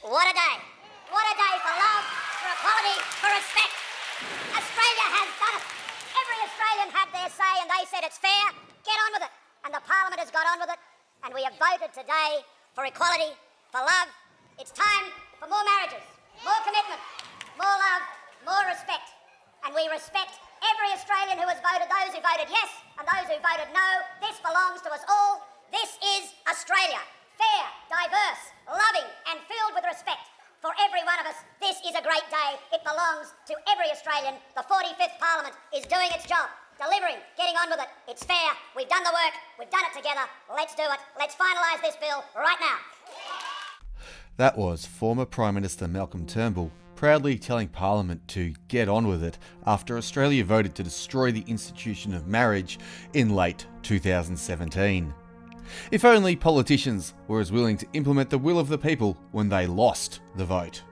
What a day. What a day for love, for equality, for respect. Australia has done it. Every Australian had their say and they said it's fair. Get on with it. And the Parliament has got on with it. And we have voted today for equality, for love. It's time for more marriages, more commitment, more love, more respect. And we respect every Australian who has voted, those who voted yes and those who voted no. This belongs to us all. This is Australia. Fair, diverse, loving and filled with respect. For every one of us, this is a great day. It belongs to every Australian. The 45th Parliament is doing its job, delivering, getting on with it. It's fair. We've done the work. We've done it together. Let's do it. Let's finalise this bill right now. That was former Prime Minister Malcolm Turnbull proudly telling Parliament to get on with it after Australia voted to destroy the institution of marriage in late 2017. If only politicians were as willing to implement the will of the people when they lost the vote.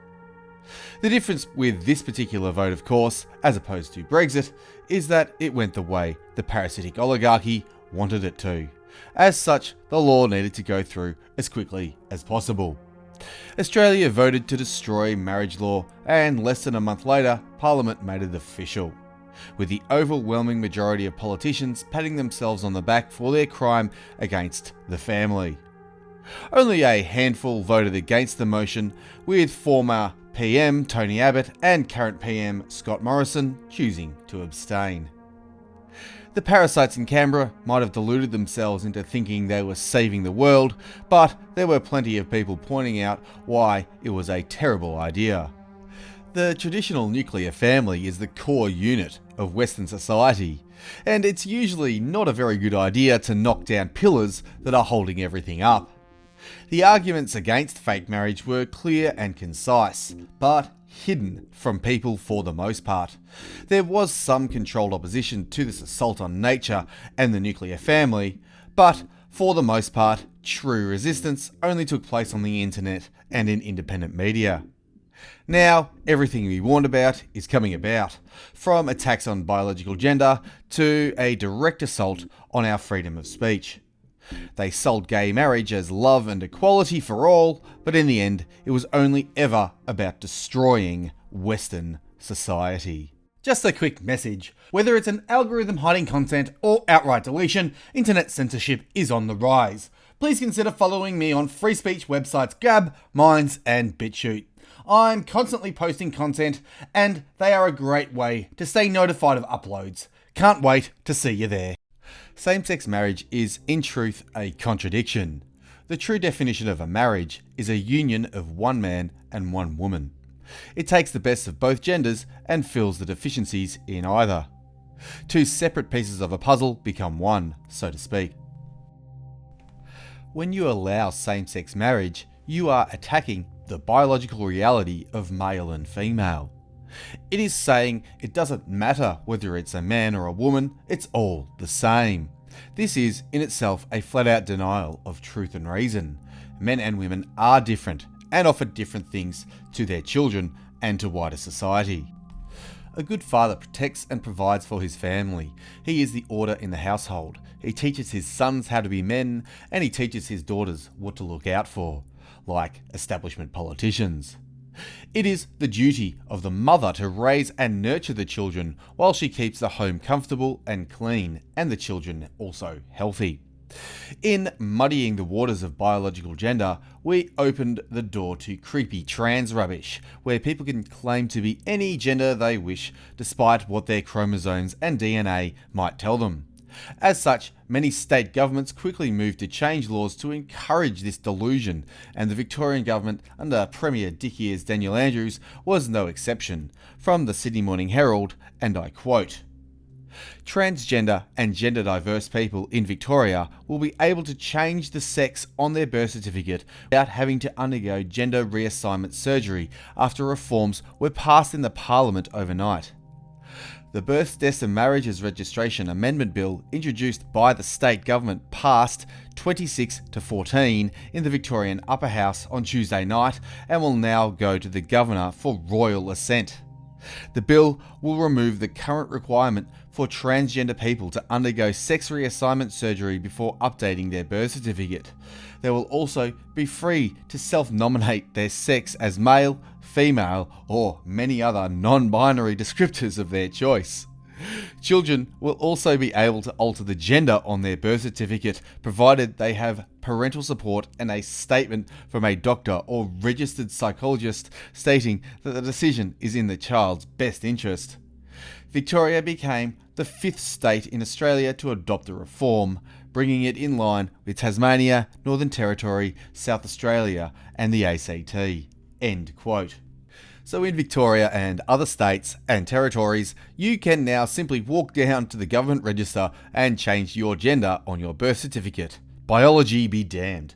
The difference with this particular vote, of course, as opposed to Brexit, is that it went the way the parasitic oligarchy wanted it to. As such, the law needed to go through as quickly as possible. Australia voted to destroy marriage law, and less than a month later, Parliament made it official, with the overwhelming majority of politicians patting themselves on the back for their crime against the family. Only a handful voted against the motion, with former PM Tony Abbott and current PM Scott Morrison choosing to abstain. The parasites in Canberra might have deluded themselves into thinking they were saving the world, but there were plenty of people pointing out why it was a terrible idea. The traditional nuclear family is the core unit of Western society, and it's usually not a very good idea to knock down pillars that are holding everything up. The arguments against fake marriage were clear and concise, but hidden from people for the most part. There was some controlled opposition to this assault on nature and the nuclear family, but for the most part, true resistance only took place on the internet and in independent media. Now, everything we warned about is coming about, from attacks on biological gender to a direct assault on our freedom of speech. They sold gay marriage as love and equality for all, but in the end, it was only ever about destroying Western society. Just a quick message. Whether it's an algorithm hiding content or outright deletion, internet censorship is on the rise. Please consider following me on free speech websites Gab, Minds and BitChute. I'm constantly posting content and they are a great way to stay notified of uploads. Can't wait to see you there. Same-sex marriage is, in truth, a contradiction. The true definition of a marriage is a union of one man and one woman. It takes the best of both genders and fills the deficiencies in either. Two separate pieces of a puzzle become one, so to speak. When you allow same-sex marriage, you are attacking the biological reality of male and female. It is saying it doesn't matter whether it's a man or a woman, it's all the same. This is in itself a flat-out denial of truth and reason. Men and women are different and offer different things to their children and to wider society. A good father protects and provides for his family. He is the order in the household. He teaches his sons how to be men, and he teaches his daughters what to look out for, like establishment politicians. It is the duty of the mother to raise and nurture the children while she keeps the home comfortable and clean, and the children also healthy. In muddying the waters of biological gender, we opened the door to creepy trans rubbish, where people can claim to be any gender they wish, despite what their chromosomes and DNA might tell them. As such, many state governments quickly moved to change laws to encourage this delusion, and the Victorian government under Premier Dick Ears Daniel Andrews was no exception. From the Sydney Morning Herald, and I quote, "Transgender and gender diverse people in Victoria will be able to change the sex on their birth certificate without having to undergo gender reassignment surgery after reforms were passed in the Parliament overnight." The Births, Deaths and Marriages Registration Amendment Bill, introduced by the state government, passed 26-14 in the Victorian Upper House on Tuesday night and will now go to the Governor for royal assent. The bill will remove the current requirement for transgender people to undergo sex reassignment surgery before updating their birth certificate. They will also be free to self-nominate their sex as male, female, or many other non-binary descriptors of their choice. Children will also be able to alter the gender on their birth certificate, provided they have parental support and a statement from a doctor or registered psychologist stating that the decision is in the child's best interest. Victoria became the 5th state in Australia to adopt the reform, bringing it in line with Tasmania, Northern Territory, South Australia, and the ACT. End quote. So in Victoria and other states and territories, you can now simply walk down to the government register and change your gender on your birth certificate. Biology be damned.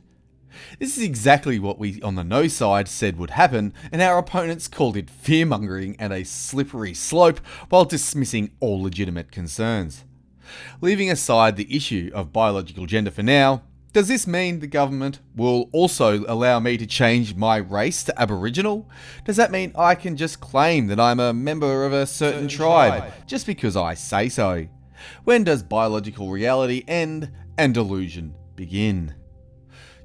This is exactly what we on the no side said would happen, and our opponents called it fearmongering and a slippery slope while dismissing all legitimate concerns. Leaving aside the issue of biological gender for now, does this mean the government will also allow me to change my race to Aboriginal? Does that mean I can just claim that I'm a member of a certain tribe just because I say so? When does biological reality end and delusion begin?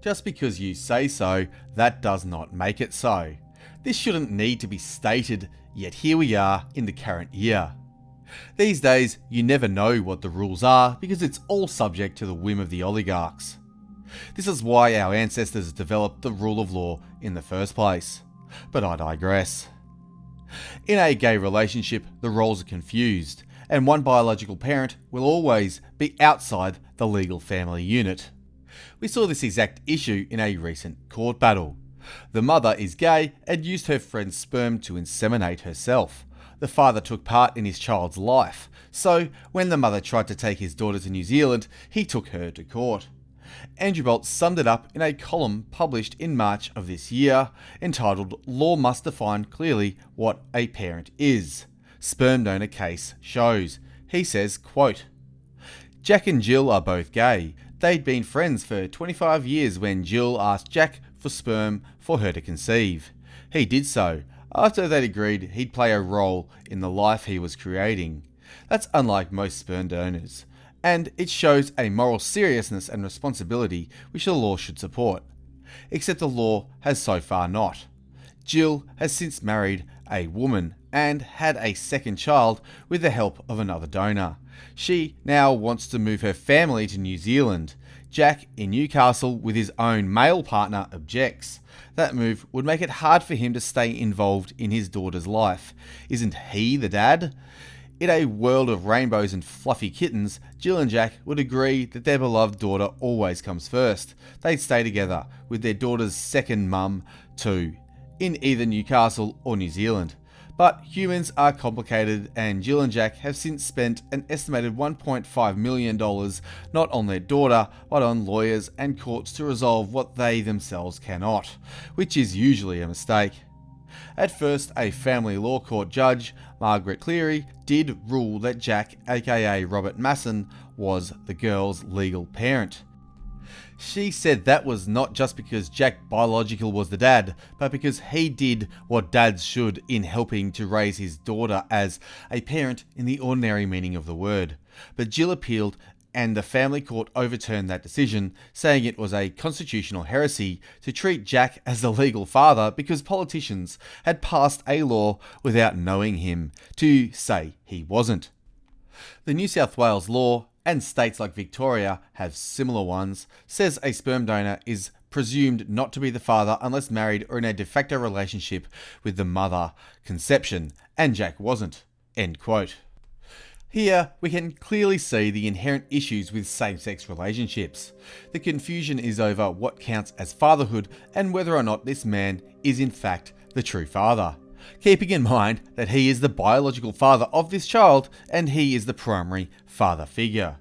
Just because you say so, that does not make it so. This shouldn't need to be stated, yet here we are in the current year. These days, you never know what the rules are because it's all subject to the whim of the oligarchs. This is why our ancestors developed the rule of law in the first place. But I digress. In a gay relationship, the roles are confused, and one biological parent will always be outside the legal family unit. We saw this exact issue in a recent court battle. The mother is gay and used her friend's sperm to inseminate herself. The father took part in his child's life, so when the mother tried to take his daughter to New Zealand, he took her to court. Andrew Bolt summed it up in a column published in March of this year, entitled "Law Must Define Clearly What a Parent Is. Sperm Donor Case Shows." He says, quote, "Jack and Jill are both gay. They'd been friends for 25 years when Jill asked Jack for sperm for her to conceive. He did so, after they'd agreed he'd play a role in the life he was creating. That's unlike most sperm donors, and it shows a moral seriousness and responsibility which the law should support. Except the law has so far not. Jill has since married a woman and had a second child with the help of another donor. She now wants to move her family to New Zealand. Jack in Newcastle with his own male partner objects. That move would make it hard for him to stay involved in his daughter's life. Isn't he the dad? In a world of rainbows and fluffy kittens, Jill and Jack would agree that their beloved daughter always comes first. They'd stay together with their daughter's second mum too, in either Newcastle or New Zealand. But humans are complicated, and Jill and Jack have since spent an estimated $1.5 million not on their daughter, but on lawyers and courts to resolve what they themselves cannot, which is usually a mistake. At first, a family law court judge, Margaret Cleary, did rule that Jack, aka Robert Masson, was the girl's legal parent. She said that was not just because Jack Biological was the dad, but because he did what dads should in helping to raise his daughter as a parent in the ordinary meaning of the word. But Jill appealed, and the family court overturned that decision, saying it was a constitutional heresy to treat Jack as the legal father because politicians had passed a law without knowing him to say he wasn't. The New South Wales law, and states like Victoria have similar ones, says a sperm donor is presumed not to be the father unless married or in a de facto relationship with the mother, conception, and Jack wasn't. End quote. Here, we can clearly see the inherent issues with same-sex relationships. The confusion is over what counts as fatherhood and whether or not this man is in fact the true father, keeping in mind that he is the biological father of this child and he is the primary father figure.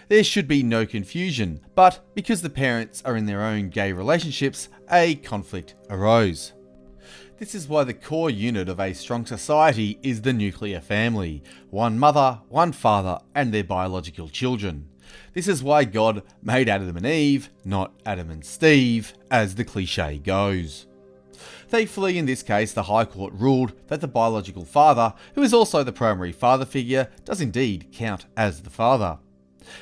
There should be no confusion, but because the parents are in their own gay relationships, a conflict arose. This is why the core unit of a strong society is the nuclear family. One mother, one father, and their biological children. This is why God made Adam and Eve, not Adam and Steve, as the cliche goes. Thankfully, in this case, the High Court ruled that the biological father, who is also the primary father figure, does indeed count as the father.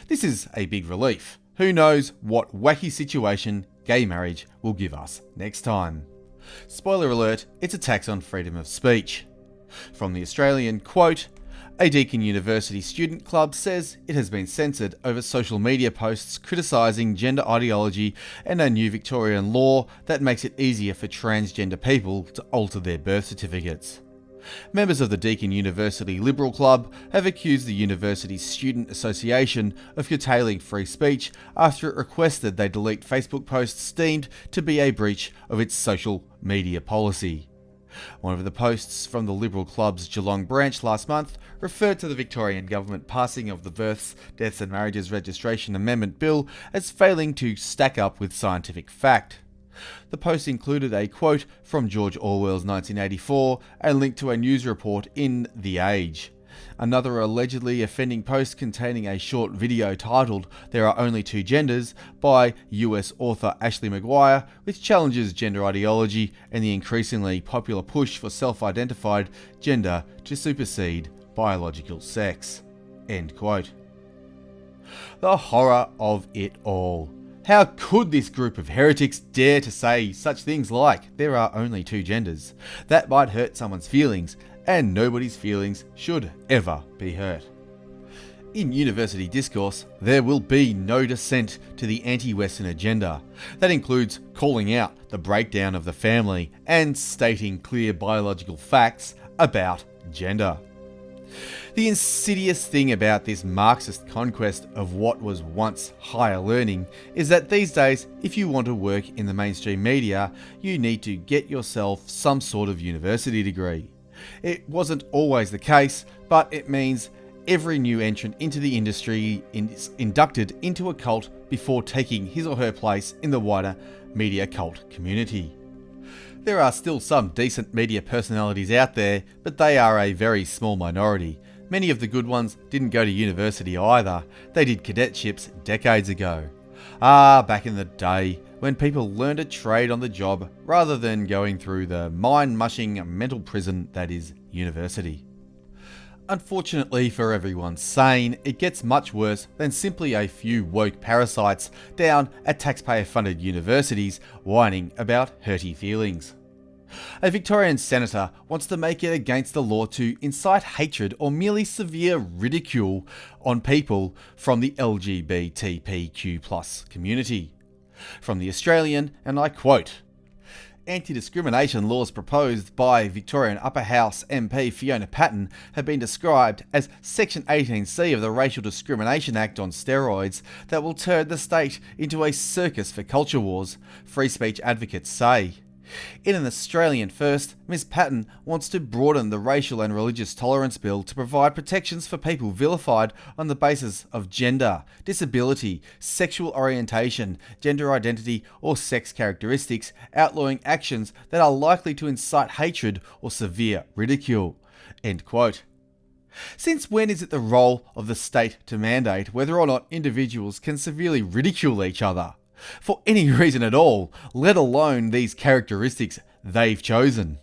This is a big relief. Who knows what wacky situation gay marriage will give us next time. Spoiler alert, it's a tax on freedom of speech. From the Australian, quote, "A Deakin University student club says it has been censored over social media posts criticising gender ideology and a new Victorian law that makes it easier for transgender people to alter their birth certificates." Members of the Deakin University Liberal Club have accused the University's Student Association of curtailing free speech after it requested they delete Facebook posts deemed to be a breach of its social media policy. One of the posts from the Liberal Club's Geelong branch last month referred to the Victorian government passing of the Births, Deaths and Marriages Registration Amendment Bill as failing to stack up with scientific fact. The post included a quote from George Orwell's 1984 and linked to a news report in The Age. Another allegedly offending post containing a short video titled "There Are Only Two Genders" by US author Ashley Maguire, which challenges gender ideology and the increasingly popular push for self-identified gender to supersede biological sex. End quote. The horror of it all. How could this group of heretics dare to say such things like, "There are only two genders"? That might hurt someone's feelings, and nobody's feelings should ever be hurt. In university discourse, there will be no dissent to the anti-Western agenda. That includes calling out the breakdown of the family and stating clear biological facts about gender. The insidious thing about this Marxist conquest of what was once higher learning is that these days, if you want to work in the mainstream media, you need to get yourself some sort of university degree. It wasn't always the case, but it means every new entrant into the industry is inducted into a cult before taking his or her place in the wider media cult community. There are still some decent media personalities out there, but they are a very small minority. Many of the good ones didn't go to university either. They did cadetships decades ago. Back in the day, when people learned a trade on the job rather than going through the mind-mushing mental prison that is university. Unfortunately for everyone sane, it gets much worse than simply a few woke parasites down at taxpayer-funded universities whining about hurty feelings. A Victorian senator wants to make it against the law to incite hatred or merely severe ridicule on people from the LGBTQ+ community. From the Australian, and I quote, "Anti-discrimination laws proposed by Victorian Upper House MP Fiona Patten have been described as Section 18C of the Racial Discrimination Act on steroids that will turn the state into a circus for culture wars," free speech advocates say. In an Australian first, Ms Patten wants to broaden the Racial and Religious Tolerance Bill to provide protections for people vilified on the basis of gender, disability, sexual orientation, gender identity or sex characteristics, outlawing actions that are likely to incite hatred or severe ridicule. End quote. Since when is it the role of the state to mandate whether or not individuals can severely ridicule each other? For any reason at all, let alone these characteristics they've chosen.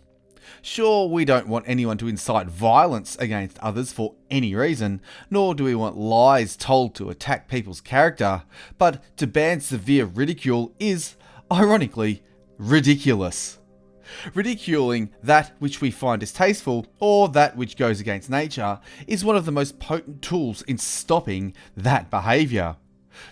Sure, we don't want anyone to incite violence against others for any reason, nor do we want lies told to attack people's character, but to ban severe ridicule is, ironically, ridiculous. Ridiculing that which we find distasteful or that which goes against nature is one of the most potent tools in stopping that behaviour.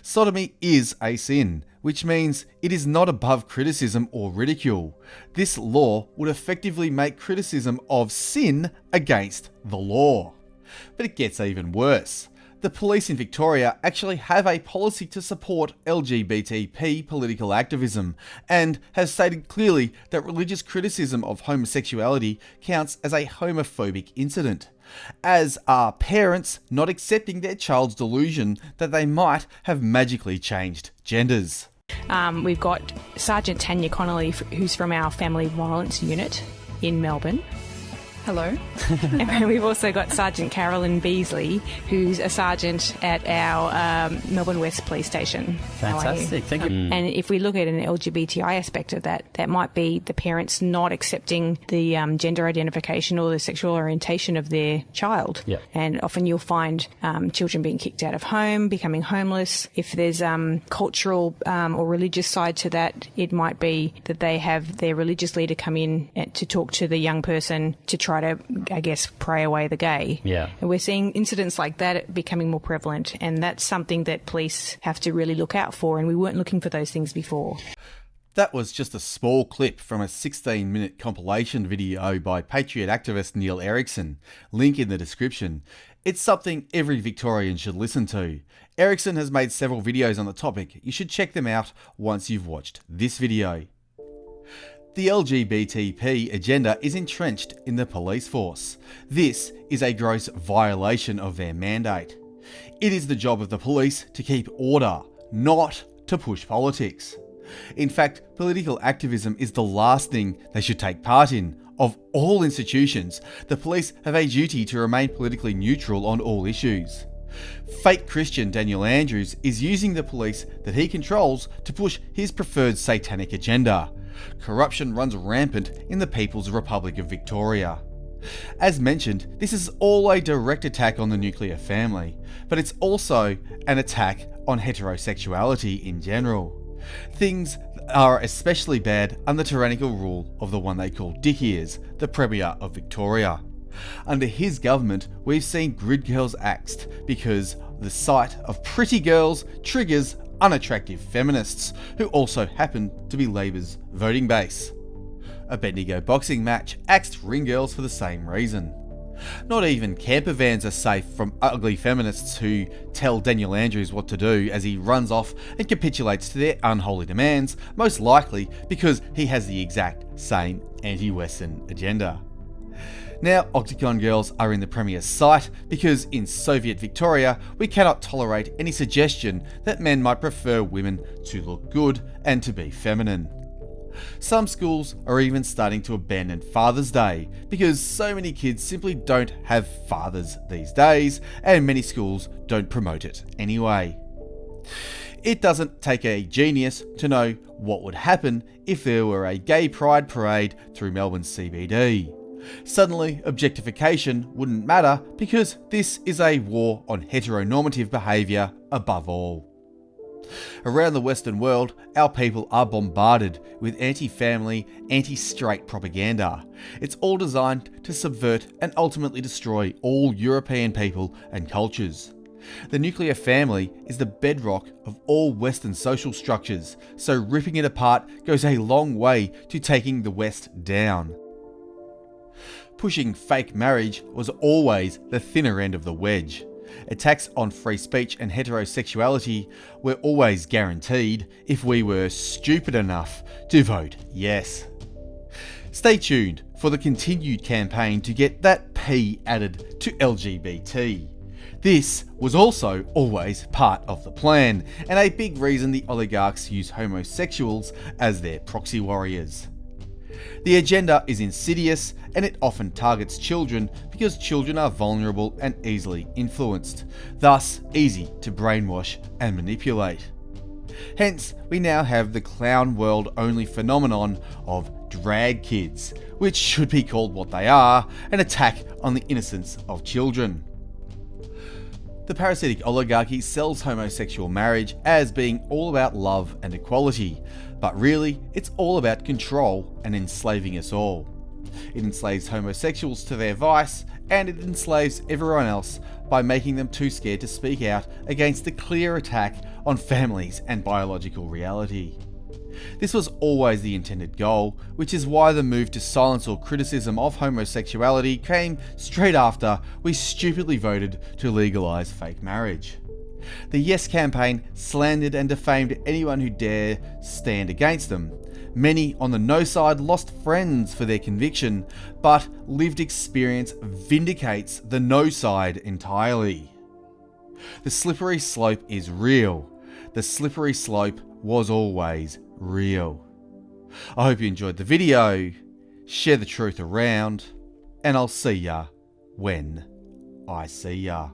Sodomy is a sin, which means it is not above criticism or ridicule. This law would effectively make criticism of sin against the law. But it gets even worse. The police in Victoria actually have a policy to support LGBTP political activism and have stated clearly that religious criticism of homosexuality counts as a homophobic incident, as are parents not accepting their child's delusion that they might have magically changed genders. We've got Sergeant Tanya Connolly, who's from our family violence unit in Melbourne. Hello. And we've also got Sergeant Carolyn Beasley, who's a sergeant at our Melboume West police station. Fantastic, thank you. And if we look at an LGBTI aspect of that, that might be the parents not accepting the gender identification or the sexual orientation of their child. Yeah. And often you'll find children being kicked out of home, becoming homeless. If there's cultural or religious side to that, it might be that they have their religious leader come in to talk to the young person to try to, I guess, pray away the gay. Yeah. And we're seeing incidents like that becoming more prevalent, and that's something that police have to really look out for, and we weren't looking for those things before. That was just a small clip from a 16-minute compilation video by Patriot activist Neil Erickson. Link in the description. It's something every Victorian should listen to. Erickson has made several videos on the topic. You should check them out once you've watched this video. The LGBTI agenda is entrenched in the police force. This is a gross violation of their mandate. It is the job of the police to keep order, not to push politics. In fact, political activism is the last thing they should take part in. Of all institutions, the police have a duty to remain politically neutral on all issues. Fake Christian Daniel Andrews is using the police that he controls to push his preferred satanic agenda. Corruption runs rampant in the People's Republic of Victoria. As mentioned, this is all a direct attack on the nuclear family, but it's also an attack on heterosexuality in general. Things are especially bad under the tyrannical rule of the one they call Dick Ears, the Premier of Victoria. Under his government, we've seen grid girls axed because the sight of pretty girls triggers unattractive feminists who also happen to be Labor's voting base. A Bendigo boxing match axed ring girls for the same reason. Not even camper vans are safe from ugly feminists who tell Daniel Andrews what to do as he runs off and capitulates to their unholy demands, most likely because he has the exact same anti-Western agenda. Now, Octagon girls are in the Premier's sight because in Soviet Victoria, we cannot tolerate any suggestion that men might prefer women to look good and to be feminine. Some schools are even starting to abandon Father's Day because so many kids simply don't have fathers these days, and many schools don't promote it anyway. It doesn't take a genius to know what would happen if there were a gay pride parade through Melbourne's CBD. Suddenly, objectification wouldn't matter because this is a war on heteronormative behaviour above all. Around the Western world, our people are bombarded with anti-family, anti-straight propaganda. It's all designed to subvert and ultimately destroy all European people and cultures. The nuclear family is the bedrock of all Western social structures, so ripping it apart goes a long way to taking the West down. Pushing fake marriage was always the thinner end of the wedge. Attacks on free speech and heterosexuality were always guaranteed if we were stupid enough to vote yes. Stay tuned for the continued campaign to get that P added to LGBT. This was also always part of the plan, and a big reason the oligarchs use homosexuals as their proxy warriors. The agenda is insidious and it often targets children because children are vulnerable and easily influenced, thus easy to brainwash and manipulate. Hence, we now have the clown world only phenomenon of drag kids, which should be called what they are, an attack on the innocence of children. The parasitic oligarchy sells homosexual marriage as being all about love and equality, but really it's all about control and enslaving us all. It enslaves homosexuals to their vice, and it enslaves everyone else by making them too scared to speak out against the clear attack on families and biological reality. This was always the intended goal, which is why the move to silence all criticism of homosexuality came straight after we stupidly voted to legalise fake marriage. The Yes campaign slandered and defamed anyone who dare stand against them. Many on the no side lost friends for their conviction, but lived experience vindicates the no side entirely. The slippery slope is real. The slippery slope was always real. I hope you enjoyed the video. Share the truth around, and I'll see ya when I see ya.